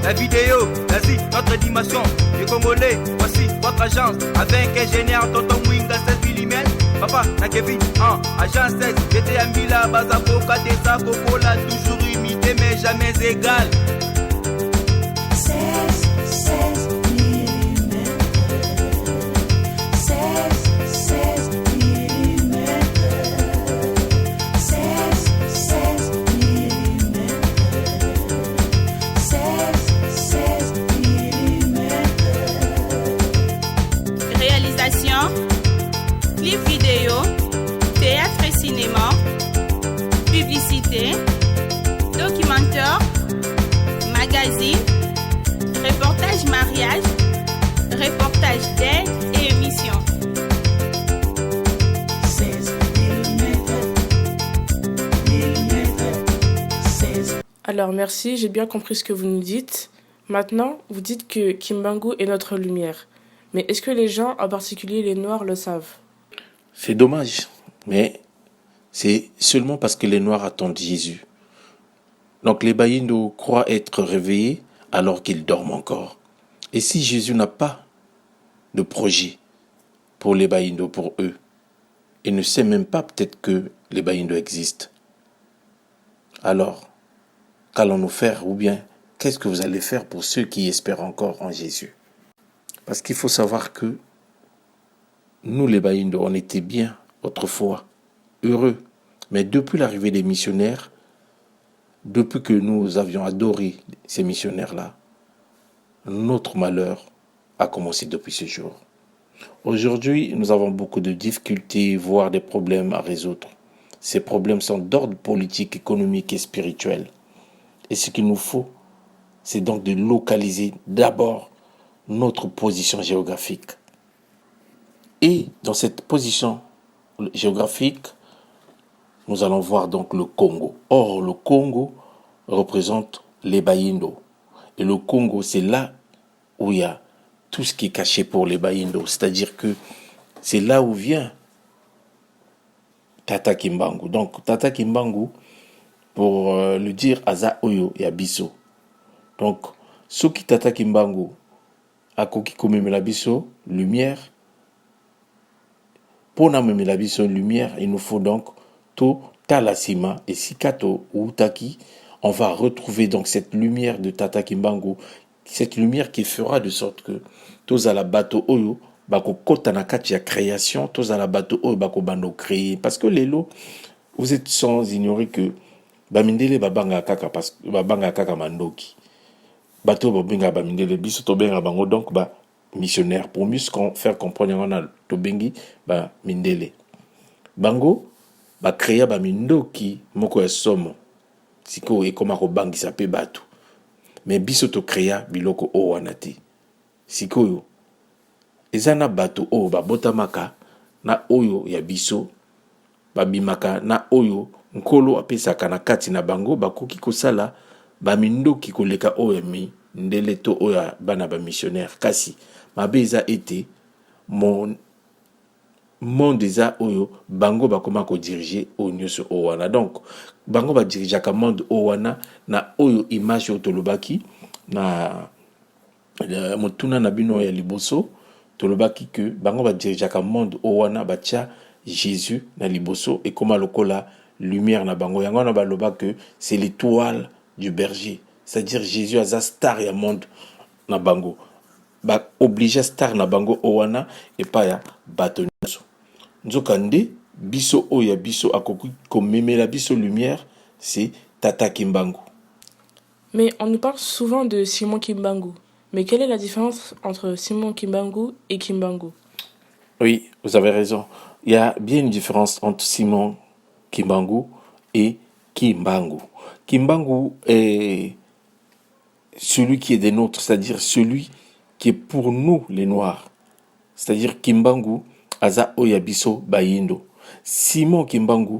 la vidéo, vas-y, notre dimension. Les Congolais, voici votre agence. Avec ingénieur Tonton Mwinga 16 mm. Papa, na Kevin, agence 16. J'étais à Mila, Bazako, Katesa, Kokola, toujours imité mais jamais égal. 16 mm. 16 mm. 16 mm. 16 mm. Réalisation, clip vidéo, théâtre et cinéma, publicité, documentaire, magazine, reportage mariage, reportage d'aide et émission. 16 mm. 16. Alors merci, j'ai bien compris ce que vous nous dites. Maintenant, vous dites que Kimbangu est notre lumière. Mais est-ce que les gens, en particulier les Noirs, le savent? C'est dommage, mais c'est seulement parce que les Noirs attendent Jésus. Donc les Bayindo croient être réveillés alors qu'ils dorment encore. Et si Jésus n'a pas de projet pour les Bayindo, pour eux, et ne sait même pas peut-être que les Bayindo existent, alors qu'allons-nous faire, ou bien qu'est-ce que vous allez faire pour ceux qui espèrent encore en Jésus? Parce qu'il faut savoir que nous, les Bayindo, on était bien autrefois, heureux. Mais depuis l'arrivée des missionnaires, depuis que nous avions adoré ces missionnaires-là, notre malheur a commencé depuis ce jour. Aujourd'hui, nous avons beaucoup de difficultés, voire des problèmes à résoudre. Ces problèmes sont d'ordre politique, économique et spirituel. Et ce qu'il nous faut, c'est donc de localiser d'abord notre position géographique. Et dans cette position géographique, nous allons voir donc le Congo. Or, le Congo représente les Bayindo. Et le Congo, c'est là où il y a tout ce qui est caché pour les Bayindo. C'est-à-dire que c'est là où vient Tata Kimbangu. Donc, Tata Kimbangu, pour le dire, Aza Oyo et Abisso. Donc, ceux qui Tata Kimbangu, Akoki Komemela Bisso, lumière. Pour Namemela Bisso, lumière, il nous faut donc tout Talasima et Sikato ou Taki. On va retrouver donc cette lumière de Tata Kimbangu, cette lumière qui fera de sorte que tous à la bateau Oyo, bako kota na kati ya création, tous à la bateau Oyo, bako bando créer. Parce que les lots, vous êtes sans ignorer que Bamindele babanga kaka mandoki. Bateau babinga Bamindele biso to benga bango donc ba missionnaire pour mieux faire comprendre ngana to bengi ba mindele. Bango ba créer ba mindoki moko ya somo. Siko ekoma ko bangisa pe bato. Mais biso to créer biloko o wanati. Sikoyo ezana bato o ba botamaka na oyo ya biso babimaka na oyo nkolo apesaka na kati na bango bakoki kosala bamindoki koleka oyo mi ndele to oyo bana ba missionnaire kasi mabe eza ete mon monde eza oyo bango bakoma ko diriger o nyonso o wana. Donc bango ba dirigeaka monde o wana na oyo image oyo tolobaki na motuna na bino ya liboso tolobaki que bango ba dirigeaka monde o wana batia Jésus na liboso et comme lokola lumière na bango yango na baloba que c'est l'étoile du berger, c'est-à-dire Jésus aza star ya monde na bango ba obligé star na bango o wana et pas ya bato nyonso nzokande biso oya biso akoki komemela biso lumière, c'est Tata Kimbangu. Mais on nous parle souvent de Simon Kimbangu. Mais quelle est la différence entre Simon Kimbangu et Kimbangu? Oui, vous avez raison. Il y a bien une différence entre Simon Kimbangu et Kimbangu. Kimbangu est celui qui est des nôtres, c'est-à-dire celui qui est pour nous les Noirs. C'est-à-dire Kimbangu, Aza Oyabiso Bayindo. Simon Kimbangu,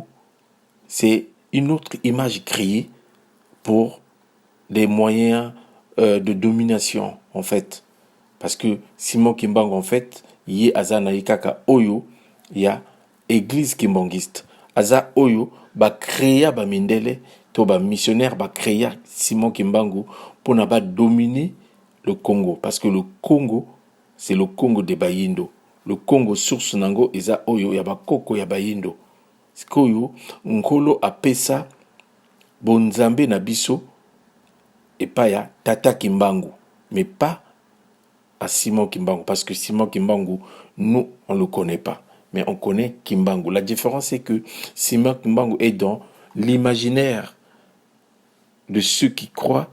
c'est une autre image créée pour des moyens de domination, en fait. Parce que Simon Kimbangu, en fait, y a Aza Naikaka Oyo, il y a église kimbangiste. Aza Oyo, ba créa ba mindele, to ba missionnaire ba créa Simon Kimbangu pour ne pas dominer le Congo. Parce que le Congo, c'est le Congo de Bayindo. Le Congo source nango eza oyo ya bakoko ya Bayindo. Sikoyo nkolo apesa bonzambe na biso epa ya Tata Kimbangu, mais pas à Simon Kimbangu, parce que Simon Kimbangu, nous, on ne le connaît pas, mais on connaît Kimbangu. La différence, c'est que Simon Kimbangu est dans l'imaginaire de ceux qui croient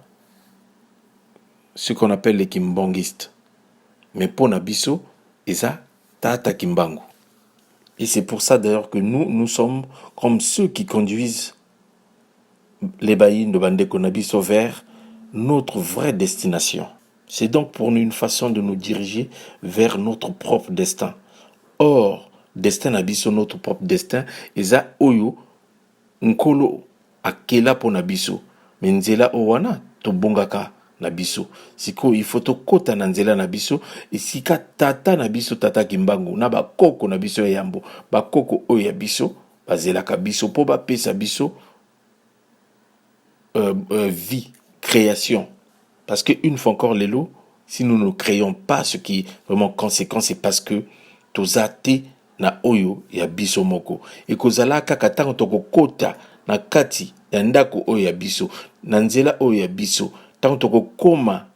ce qu'on appelle les Kimbanguistes. Mais pour Nabiso, et ça, Tata Kimbangu. Et c'est pour ça d'ailleurs que nous sommes comme ceux qui conduisent les baïnes de Bandeko Nabiso vers notre vraie destination. C'est donc pour nous une façon de nous diriger vers notre propre destin. Or, destin Nabiso, notre propre destin, eza oyo nkolo akela po Nabiso. Mais nzela owana to bongaka Nabiso. Siko il faut to kota na nzela Nabiso et sika tata Nabiso Tata Kimbangu na ba koko Nabiso ya yambo, ba koko oyo ya biso, bazelaka biso po ba pesa biso vie, création. Parce qu'une fois encore, les lots, si nous ne créons pas ce qui est vraiment conséquent, c'est parce que tozate na oyo ya biso moko. Et kozala kaka tango toko kota na kati ya ndako oyo ya biso, na nzela oyo ya biso, tango toko koma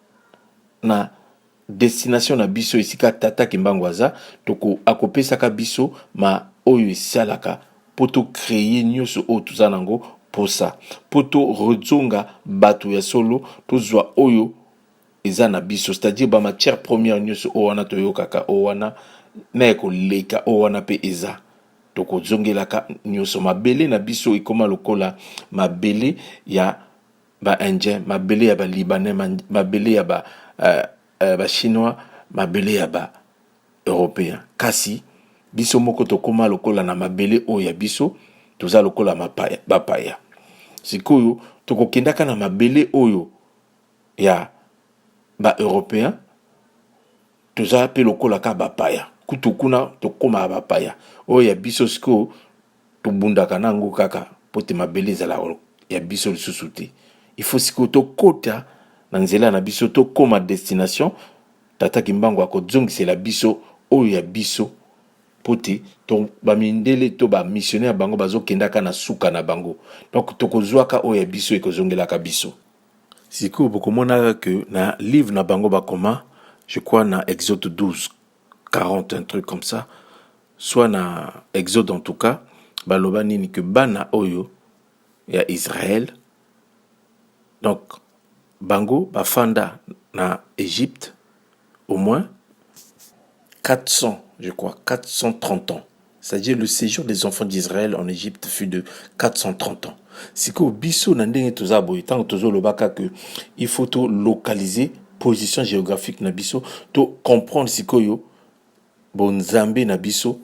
na destination na biso esika Tata Kimbangu aza, toko akopesaka biso ma oyo esalaka poto créer nyonso oyo toza nango pour ça. Poto redzonga bato ya solo tozwa oyo eza na biso, c'est-à-dire ba matière première nyonso oyo wana toyokaka oyo wana na ekoleka oyo wana pe eza tokozongelaka nyonso. Mabele na biso ekoma lokola mabele ya ba indien, mabele ya ba libanais, mabele ya ba chinois, mabele ya ba européen. Kasi biso moko tokoma lokola na mabele oyo ya biso toza lokola mapaya bapaya. Sikoyo tokokendaka na mabele oyo ya ba européen toza pe lokola ka bapaya. Kutu kuna tokoma bapaya oyo ya biso siko tobundaka nango kaka pote mabele ezala ya biso lisusu te. Il faut siko tokota na nzela na biso tokoma destination Tata Kimbangu akozongisela biso oyo ya biso pote to bamindele to ba missionnaire bango bazokendaka na suka na bango. Donc tokozwaka oyo ya biso ekozongelaka biso. Siko bokomona que na livre na bango bakoma, je crois na Exode 12 40, un truc comme ça, soit na Exode en tout cas, baloba nini que bana oyo ya Israël, donc bango bafanda na Égypte au moins 400, je crois 430 ans. C'est-à-dire le séjour des enfants d'Israël en Égypte fut de 430 ans. C'est que biso na ndenge toza boy tant tozo lobaka que il faut to localiser position géographique na biso, to comprendre sikoyo bonzambe na biso,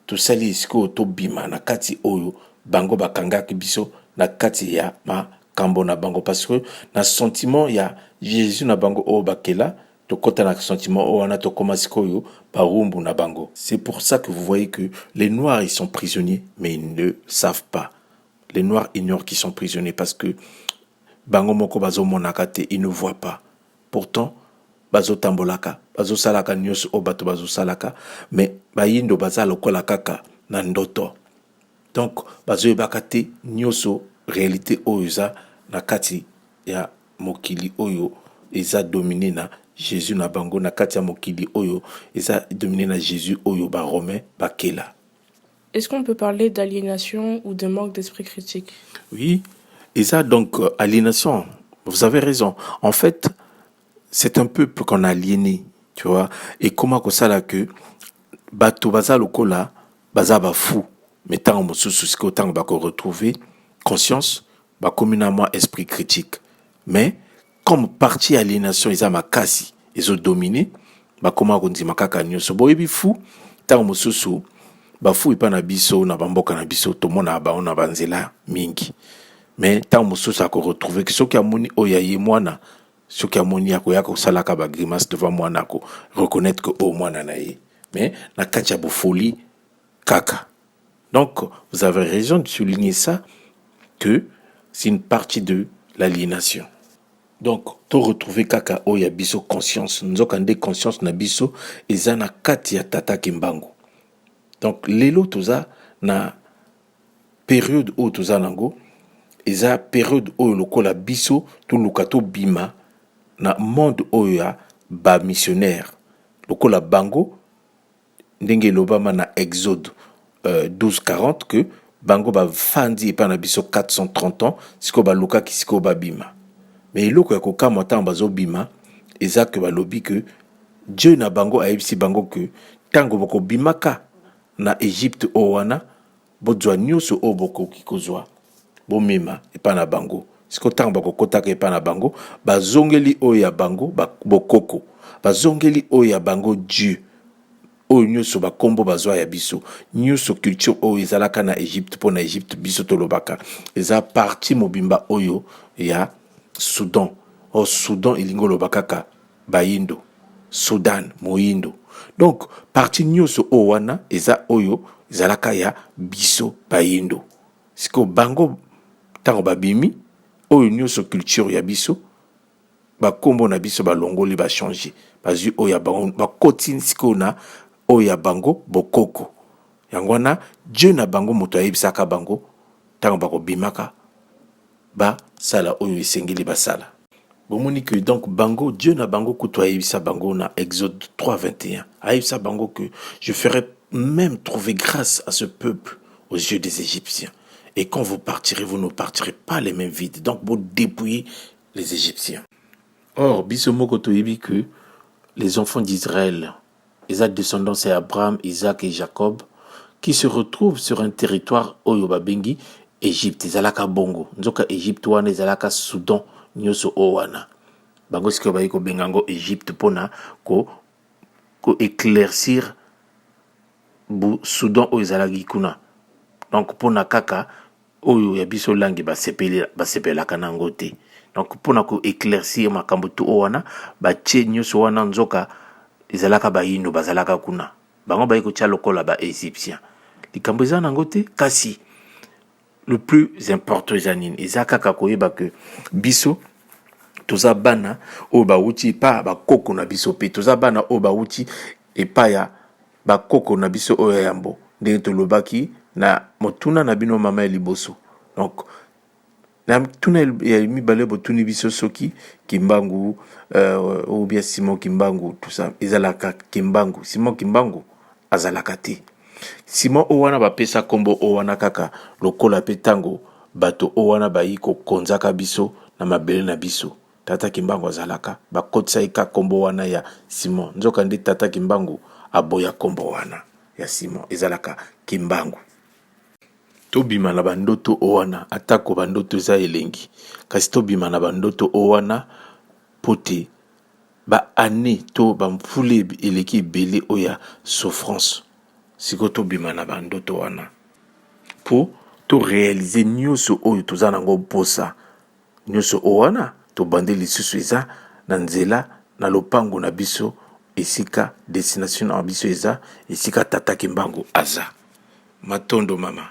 to sali sikoyo to bima na kati oyo bango bakangaki biso na kati ya ma kambo na bango, parce que na sentiment ya Jésus na bango o bakela to kota na sentiment o wana to koma sikoyo barumbu na bango. C'est pour ça que vous voyez que les noirs ils sont prisonniers mais ils ne savent pas. Les noirs ignorent qu'ils sont prisonniers parce que bango moko bazo monaka te, ils ne voient pas. Pourtant bazo tambolaka, bazo salaka nyos o bato bazo salaka, mais bayindo baza lokola kaka na ndoto. Donc bazo yebaka te nyoso réalité oyo eza na kati ya mokili oyo eza dominé na Jésus na bango, na kati ya mokili oyo eza dominé na Jésus oyo ba romain bakela. Est-ce qu'on peut parler d'aliénation ou de manque d'esprit critique? Oui, et ça donc aliénation, vous avez raison. En fait, c'est un peuple qu'on a aliéné, tu vois. Et comment que ça là que bato baza lokola baza ba fou, mais tant mosusu siko tant ba ko retrouver conscience, ba communément esprit critique. Mais comme partie aliénation ils a makasi, ils ont dominé, ba comment on dit makaka nyoso boyebi fou, tant mosusu ba fou ipa na biso na bamboka na biso to mona ba ona banzela mingi. Mais tant mosusu ko retrouver que soki amoni oyaye mwana, soki amoni akoya ko salaka ba grimace devant mwana ko reconnaître que au mwana na ye. Mais na katia bo folie kaka. Donc vous avez raison de souligner ça, que c'est une partie de l'aliénation. Donc, to retrouver kaka oya biso conscience. Nzoka nde conscience na biso eza na kati ya tata kimbangu. Donc, lelo toza na période oyo toza nango eza période oyo lokola biso toluka tobima na monde oyo ya bamissionnaire lokola bango ndenge elobama na Exode 12:40 que bango bafandi epa na biso 430 ans sikoyo balukaki sikoyo babima. Mais eloko ya kokamwa ntango bazobima eza ke balobi ke Dieu na bango ayebisi bango ke ntango bokobimaka na Égypte oyo wana bozwa nyonso oyo bokoki kozwa bomema epa na bango. Sikoyo ntango bakokotaka epa na bango bazongeli oyo ya bango bokoko, bazongeli oyo ya bango Dieu oyo nyonso bakombo bazwa ya biso nyonso culture oyo ezalaka na Égypte mpo na Égypte biso tolobaka eza parti mobimba oyo ya Soudan. O Soudan elingi oloba kaka bayindo, Sudan moyindo. Donc parti nyonso oyo wana eza oyo ezalaka ya biso bayindo. Siko bango ntango babimi oyo nyonso culture ya biso bakombo na biso balongoli bachange bazwi oyo ya bango bakoti sikoyo na oyo ya bango bokoko. Yango wana Dieu na bango moto ayebisaka bango ntango bakobimaka basala oyo esengeli basala. Bomoni que donc bango Dieu na bango kutu ayebisa bango na Exode 3:21 ayebisa bango que je ferai même trouver grâce à ce peuple aux yeux des Égyptiens. Et quand vous partirez, vous ne partirez pas les mains vides. Donc, vous dépouillez les Égyptiens. Or, bisomoko toyebi que les enfants d'Israël, les descendants c'est Abraham, Isaac et Jacob, qui se retrouvent sur un territoire oyo babengi Égypte, ezalaka bongo. Nzoka Égypte wana ezalaka Soudan, nyoso owana. Bango sikoyo bayi ko bengango Égypte pona ko éclaircir bu Soudan oyo ezalaki kuna. Donc pona kaka oyo ya biso langi basepelaka nango te. Donc pona ko éclaircir makambo tu owana batie nyonso wana nzoka ezalaka bayindo bazalaka kuna. Bango bayi ko tia lokola ba égyptien. Likambo eza nango te kasi le plus important eza nini eza kaka koyeba ke biso toza bana oyo bawuti epa bakoko na biso pe toza bana oyo bawuti epa ya bakoko na biso oyo ya yambo ndenge tolobaki na motuna na bino mama ya liboso. Donc na tuna ya mibale botuni biso soki Kimbangu ou bien Simon Kimbangu tout ça ezalaka Kimbangu Simon Kimbangu azalaka te. Simon owana bapesa kombo owana kaka lokola pe tango bato owana bayi ko konzaka biso na mabele na biso. Tata Kimbangu azalaka bakotisa eka kombo wana ya Simon. Nzoka nde tata Kimbangu aboya kombo wana ya Simon ezalaka Kimbangu. Tobima na bandoto owana atako bandoto eza elengi kasi tobima na bandoto owana pote ba ane to bamfule eleki ebele oya souffrance siko tobima na bandoto wana po to réaliser nyonso oyo toza nango posa nyonso owana tobande lisusu eza na nzela na lopango na biso esika destination na biso eza esika tata Kimbangu aza matondo mama.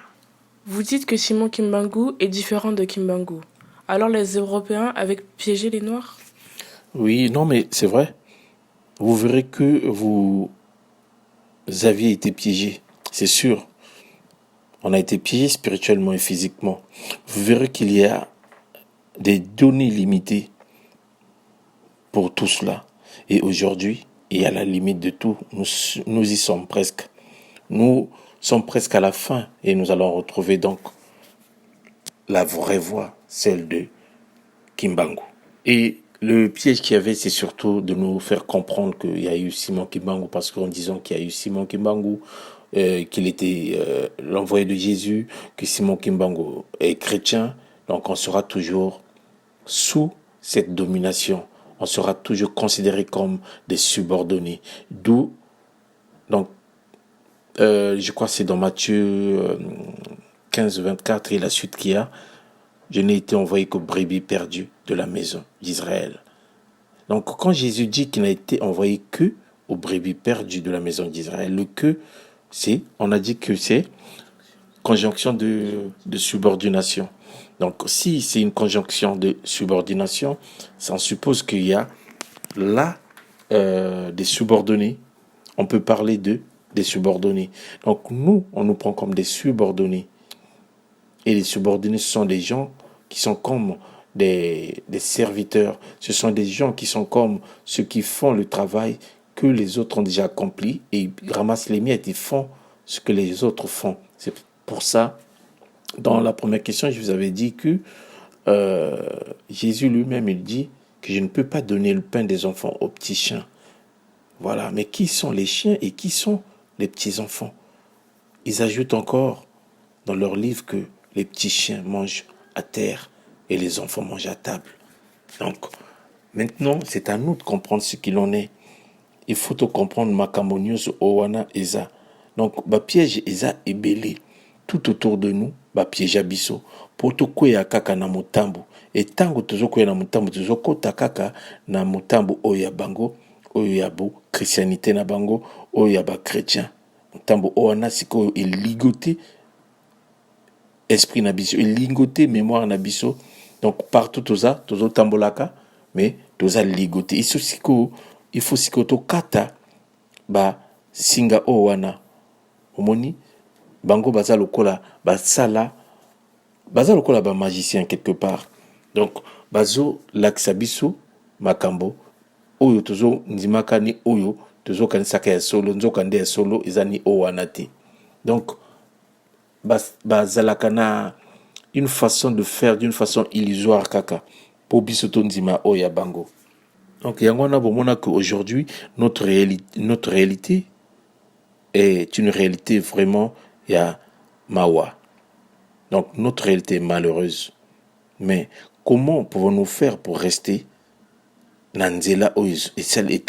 Vous dites que Simon Kimbangu est différent de Kimbangu. Alors les Européens avaient piégé les Noirs? Oui, non, mais c'est vrai. Vous verrez que vous aviez été piégés, c'est sûr. On a été piégés spirituellement et physiquement. Vous verrez qu'il y a des données limitées pour tout cela. Et aujourd'hui, il y a la limite de tout. Nous y sommes presque. Nous sommes presque à la fin et nous allons retrouver donc la vraie voie, celle de Kimbangu. Et le piège qu'il y avait, c'est surtout de nous faire comprendre qu'il y a eu Simon Kimbangu, parce qu'en disant qu'il y a eu Simon Kimbangu, qu'il était l'envoyé de Jésus, que Simon Kimbangu est chrétien, donc on sera toujours sous cette domination. On sera toujours considéré comme des subordonnés. D'où, donc, je crois que c'est dans Matthieu 15, 24 et la suite qu'il y a, je n'ai été envoyé qu'aux brebis perdues de la maison d'Israël. Donc quand Jésus dit qu'il n'a été envoyé que aux brebis perdues de la maison d'Israël, le que, c'est, on a dit que c'est conjonction de subordination. Donc, si c'est une conjonction de subordination, ça suppose qu'il y a là des subordonnés. On peut parler des subordonnés. Donc, nous, on nous prend comme des subordonnés. Et les subordonnés, ce sont des gens qui sont comme des serviteurs. Ce sont des gens qui sont comme ceux qui font le travail que les autres ont déjà accompli et ils ramassent les miettes, ils font ce que les autres font. C'est pour ça, dans la première question, je vous avais dit que Jésus lui-même, il dit que je ne peux pas donner le pain des enfants aux petits chiens. Voilà, mais qui sont les chiens et qui sont les petits-enfants? Ils ajoutent encore dans leur livre que les petits chiens mangent à terre et les enfants mangent à table. Donc, maintenant, c'est à nous de comprendre ce qu'il en est. Il faut te comprendre makamonios owana eza. Donc, piège eza ebele. Tout autour de nous, piège abisso. Pour to kwea kaka na mutambu. Et tango tozo kwea na mutambu, tozo kota kaka na mutambu oya bango, oya bo christianité na bango, oya ba chrétien. Mutambu owana siko il ligoté esprit na biso, il ligoté mémoire na biso. Donc partout tozo tambolaka, mais toza ligoté. Il faut sikoto kata singa owana. Omoni bango baza lokola magicien quelque part. Donc bazo lakisa biso makambo oyo tozo ndimaka ni oyo tozo kanisaka ya solo nzoka nde ya solo ezani owana te. Donc bazalaka na une façon de faire d'une façon illusoire kaka po biso to ndima oya bango. Donc yango na bomona que aujourd'hui notre réalité est une réalité vraiment ya mawa. Donc notre réalité est malheureuse. Mais comment pouvons-nous faire pour rester Nanzela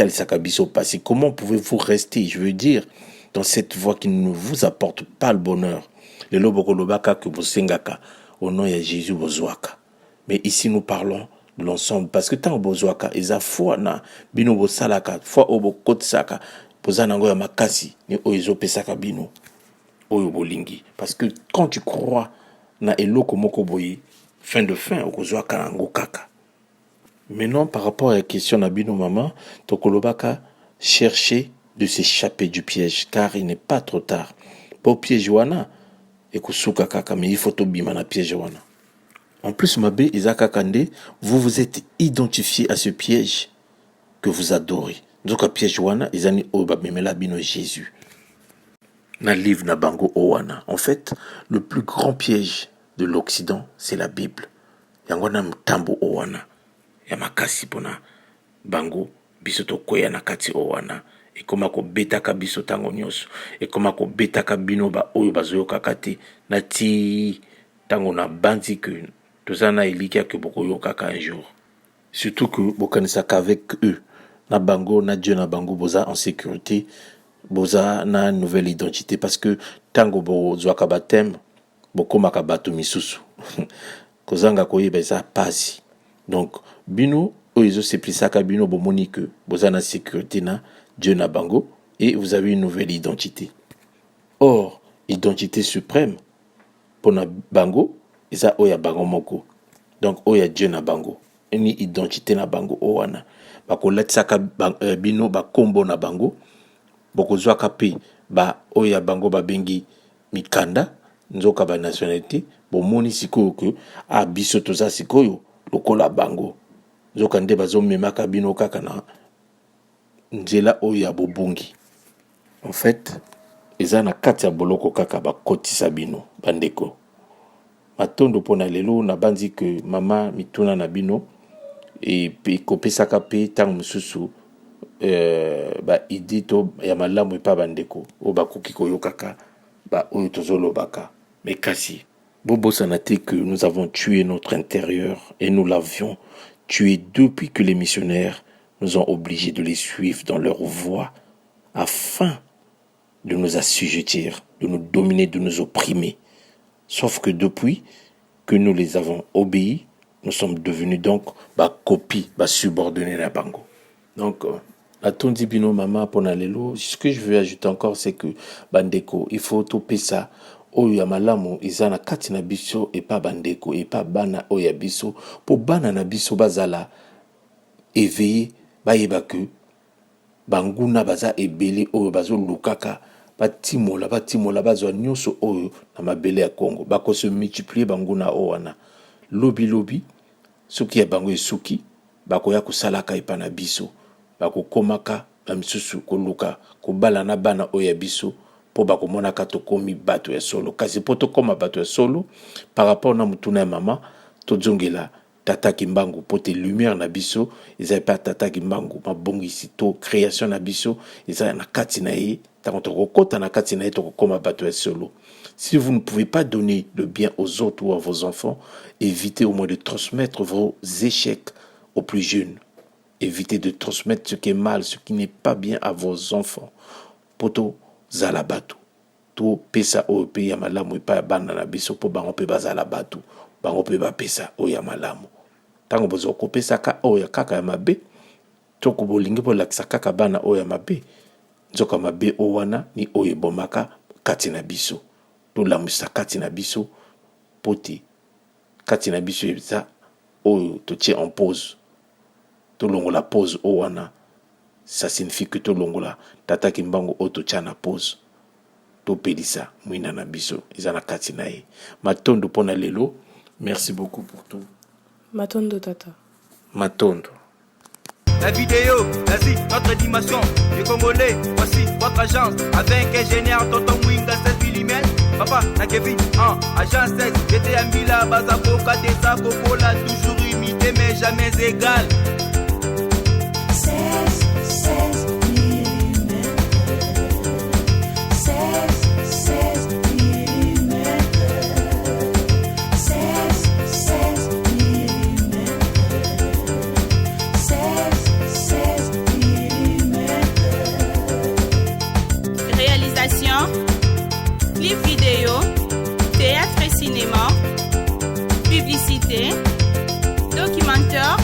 Sakabiso? Comment pouvez-vous rester, je veux dire, dans cette voie qui ne vous apporte pas le bonheur? Le lobokolobaka que vous sengaka au nom de Jésus bozwaka. Mais ici nous parlons de l'ensemble parce que tant bozwaka eza foi na bino bosalaka foi obokotsaka pozanango ya makasi ni oizo pesaka bino oyo bolingi parce que quand tu crois na eloko moko boye fin de fin okozwaka nango kaka. Maintenant par rapport à la question na bino maman tokolobaka chercher de s'échapper du piège car il n'est pas trop tard. Pour piège wana ekosuka kaka mais il faut tobima na piège wana. En plus mabe Isaka Kande, vous vous êtes identifié à ce piège que vous adorez. Donc piège wana izani oba memela bino Jésus. Na livre na bango owana. En fait, le plus grand piège de l'Occident, c'est la Bible. Yangwana mtambo owana. Yamakasi pona bango bisoto koya na kati owana. Ekoma ko betaka biso tango nyonso. Ekoma ko betaka bino ba oyo bazoyoka kati na ti tango na bandi que tozana elikia que bokoyoka un jour. Surtout que bokanisaka avec eux. Na bango na Dieu na bango boza en sécurité. Boza na nouvelle identité parce que tango bozwaka batem bokomaka bato misusu. Kozanga koyeba eza pasi. Donc bino oizo seplisaka bino bomoni que boza na sécurité na Dieu na bango et vous avez une nouvelle identité. Or, identité suprême pour na bango, eza oya bango moko. Donc oya Dieu na bango. Une identité na bango owana. Bako letsaka bino ba kombo na bango. Boko zwaka pe ba oya bango ba bengi mikanda nzoka ba nationalité. Bomoni sikoyo que biso toza sikoyo lokola bango. Nzoka nde bazo memaka bino kaka na nzela oya bobungi. En fait, eza na kati ya boloko kaka bakotisa bino bandeko. Matondo pona lelo na banzi que mama mituna na bino et pe kopesaka pe tang mususu idito ya malamu pa bandeko o bakoki koyokaka oyo tozolobaka. Mais kasi bobo sanate que nous avons tué notre intérieur et nous l'avions tué depuis que les missionnaires nous ont obligés de les suivre dans leur voie afin de nous assujettir, de nous dominer, de nous opprimer. Sauf que depuis que nous les avons obéis, nous sommes devenus donc copies, subordonnés à bango. Donc, la tondi bino mama ponalelo, ce que je veux ajouter encore, c'est que bandeko, il faut toper ça oyo ya malamu eza na kati na biso epa bandeko epa bana oyo ya biso po bana na biso bazala éveillé bayeba ke banguna baza ebele oyo bazolukaka batimola bazwa nyonso oyo na mabele ya Congo bakose multiplier banguna oyo wana lobi soki ya bango esuki bakoya kosalaka epa na biso bakokomaka bamisusu koluka kobala na bana oyo ya biso po bakomonaka tokomi bato ya solo kasi po tokoma bato ya solo par rapport na mutuna ya mama tozongela Tata Kimbangu po te lumière na biso eza epa Tata Kimbangu mabongisi to création na biso eza na kati na ye tango tokokota na kati na ye tokokoma bato ya solo. Si vous ne pouvez pas donner le bien aux autres ou à vos enfants, évitez au moins de transmettre vos échecs aux plus jeunes. Évitez de transmettre ce qui est mal, ce qui n'est pas bien à vos enfants. Poto zala batu. To pesa o pe ya malamu pa bana na biso po bango pe bazala batu. Bango pe ba pesa o ya malamu. Tango bozo ko pesa ka o ya kaka ya mabe. Toko bolingi po lakisa kaka bana o ya mabe. Nzoka mabe o wana ni o ebomaka kati na biso. To lamusa kati na biso poti. Kati na biso eza o to tient en pause. To longola pause o wana. Ça signifie que to longola Tata Kimbangu o to tient na pause. To pelisa mwina na biso eza na kati na ye. Matondo pona lelo. Merci beaucoup pour tout. Matondo tata. Matondo. La vidéo, vas-y, notre dimension. Les Congolais, voici votre agence. Avec ingénieur Tonton Mwinga 16 mm. Papa, na Kevin, agence 16. J'étais à Mila, Bazako, Kadesa, Kokola, toujours imité, mais jamais égal. 16 mm. 16 mm. 16 mm. 16 mm. Réalisation, clip vidéo, théâtre et cinéma, publicité, documentaire,